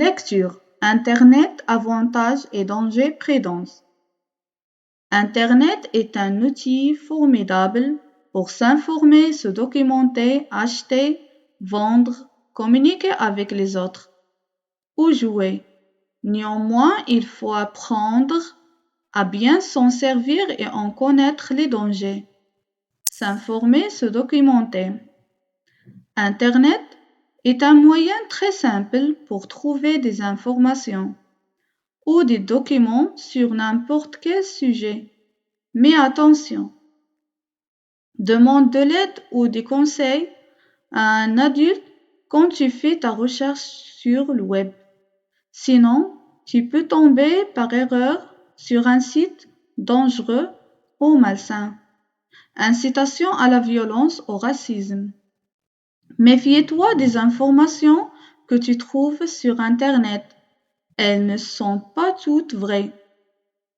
Lecture. Internet, avantages et dangers prédence. Internet est un outil formidable pour s'informer, se documenter, acheter, vendre, communiquer avec les autres ou jouer. Néanmoins, il faut apprendre à bien s'en servir et en connaître les dangers. S'informer, se documenter. Internet est un moyen très simple pour trouver des informations ou des documents sur n'importe quel sujet. Mais attention, demande de l'aide ou des conseils à un adulte quand tu fais ta recherche sur le web. Sinon, tu peux tomber par erreur sur un site dangereux ou malsain. Incitation à la violence ou au racisme. Méfie-toi des informations que tu trouves sur Internet. Elles ne sont pas toutes vraies.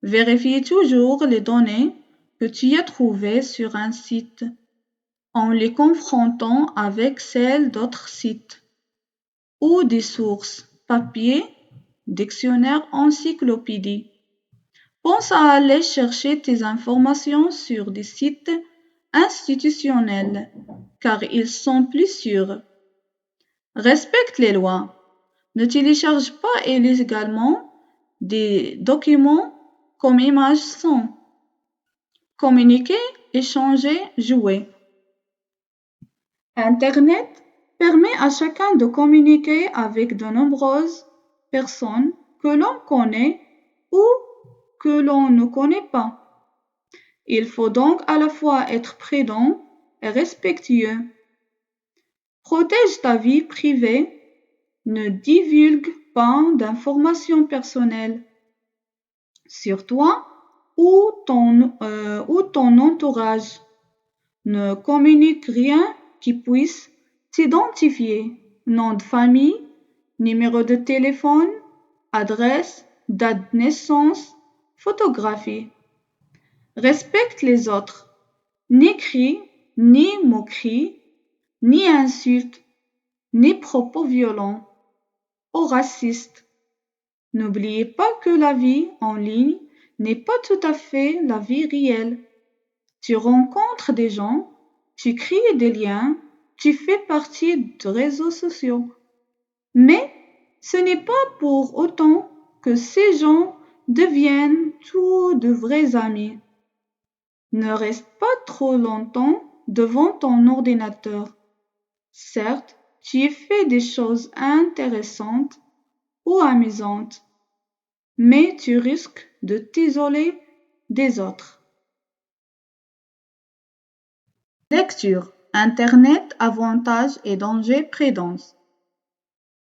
Vérifie toujours les données que tu as trouvées sur un site en les confrontant avec celles d'autres sites ou des sources papier, dictionnaire, encyclopédie. Pense à aller chercher tes informations sur des sites institutionnels car ils sont plus sûrs. Respecte les lois. Ne télécharge pas illégalement des documents comme images sont. Communiquer, échanger, jouer. Internet permet à chacun de communiquer avec de nombreuses personnes que l'on connaît ou que l'on ne connaît pas. Il faut donc à la fois être prudent et respectueux. Protège ta vie privée, ne divulgue pas d'informations personnelles sur toi ou ton entourage. Ne communique rien qui puisse t'identifier, nom de famille, numéro de téléphone, adresse, date de naissance, photographie. Respecte les autres. Ni cris, ni moqueries, ni insultes, ni propos violents ou racistes. N'oubliez pas que la vie en ligne n'est pas tout à fait la vie réelle. Tu rencontres des gens, tu crées des liens, tu fais partie de réseaux sociaux. Mais ce n'est pas pour autant que ces gens deviennent tous de vrais amis. Ne reste pas trop longtemps devant ton ordinateur. Certes, tu y fais des choses intéressantes ou amusantes, mais tu risques de t'isoler des autres. Lecture. Internet, avantages et dangers prédence.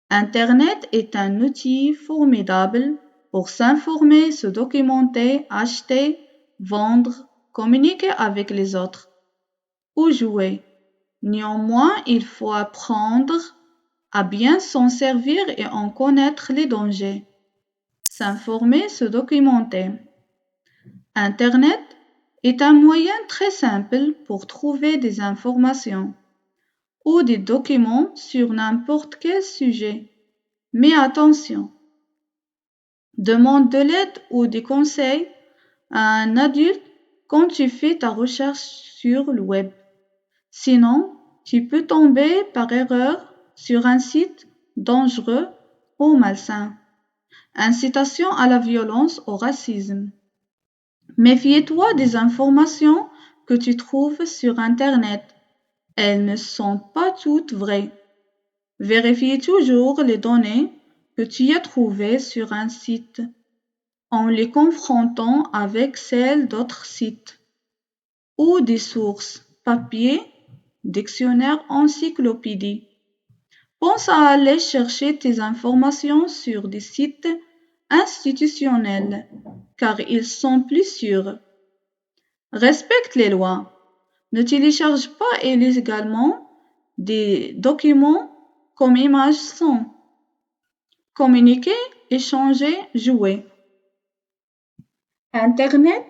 Internet est un outil formidable pour s'informer, se documenter, acheter, vendre, communiquer avec les autres ou jouer. Néanmoins, il faut apprendre à bien s'en servir et en connaître les dangers. S'informer, se documenter. Internet est un moyen très simple pour trouver des informations ou des documents sur n'importe quel sujet. Mais attention, demande de l'aide ou des conseils à un adulte quand tu fais ta recherche sur le web. Sinon, tu peux tomber par erreur sur un site dangereux ou malsain. Incitation à la violence ou au racisme. Méfie-toi des informations que tu trouves sur Internet. Elles ne sont pas toutes vraies. Vérifie toujours les données que tu as trouvées sur un site en les confrontant avec celles d'autres sites ou des sources papier, dictionnaire, encyclopédie. Pense à aller chercher tes informations sur des sites institutionnels car ils sont plus sûrs. Respecte les lois. Ne télécharge pas illégalement des documents comme images sont. Communiquer, échanger, jouer. Internet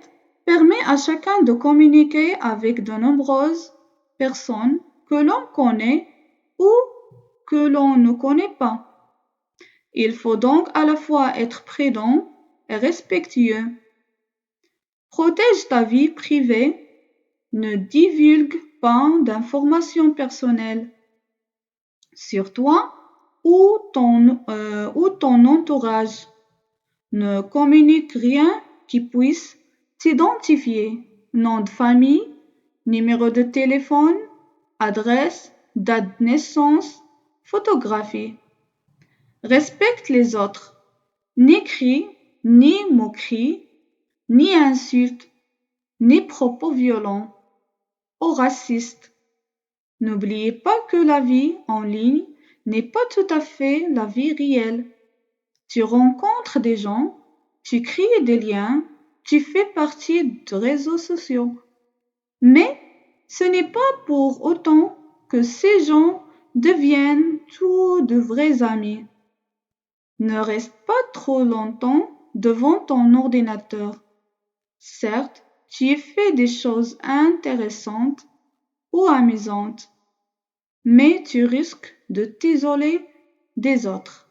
permet à chacun de communiquer avec de nombreuses personnes que l'on connaît ou que l'on ne connaît pas. Il faut donc à la fois être prudent et respectueux. Protège ta vie privée, ne divulgue pas d'informations personnelles sur toi ou ton entourage. Ne communique rien qui puisse t'identifier, nom de famille, numéro de téléphone, adresse, date de naissance, photographie. Respecte les autres. Ni cris, ni moqueries, ni insultes, ni propos violents ou racistes. N'oubliez pas que la vie en ligne n'est pas tout à fait la vie réelle. Tu rencontres des gens, tu crées des liens, tu fais partie de réseaux sociaux. Mais ce n'est pas pour autant que ces gens deviennent tous de vrais amis. Ne reste pas trop longtemps devant ton ordinateur. Certes, tu y fais des choses intéressantes ou amusantes, mais tu risques de t'isoler des autres.